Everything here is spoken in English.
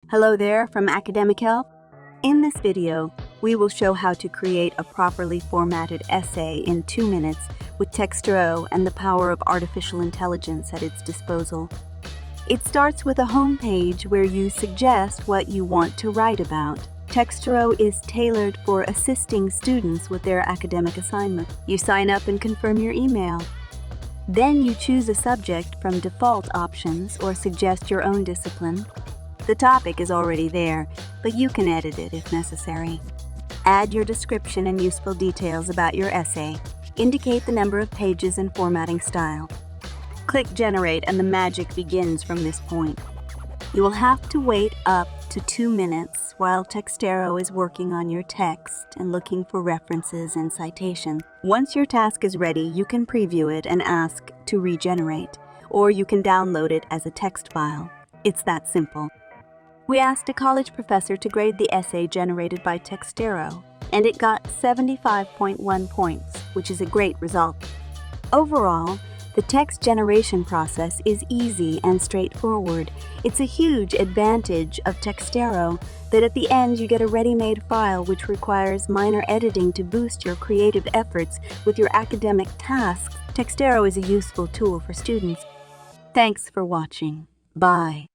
Hello there from AHelp. In this video, we will show how to create a properly formatted essay in 2 minutes with Textero and the power of artificial intelligence at its disposal. It starts with a home page where you suggest what you want to write about. Textero is tailored for assisting students with their academic assignment. You sign up and confirm your email. Then you choose a subject from default options or suggest your own discipline. The topic is already there, but you can edit it if necessary. Add your description and useful details about your essay. Indicate the number of pages and formatting style. Click Generate and the magic begins from this point. You will have to wait up to 2 minutes while Textero is working on your text and looking for references and citations. Once your task is ready, you can preview it and ask to regenerate, or you can download it as a text file. It's that simple. We asked a college professor to grade the essay generated by Textero, and it got 75.1 points, which is a great result. Overall, the text generation process is easy and straightforward. It's a huge advantage of Textero that at the end you get a ready-made file which requires minor editing to boost your creative efforts with your academic tasks. Textero is a useful tool for students. Thanks for watching. Bye.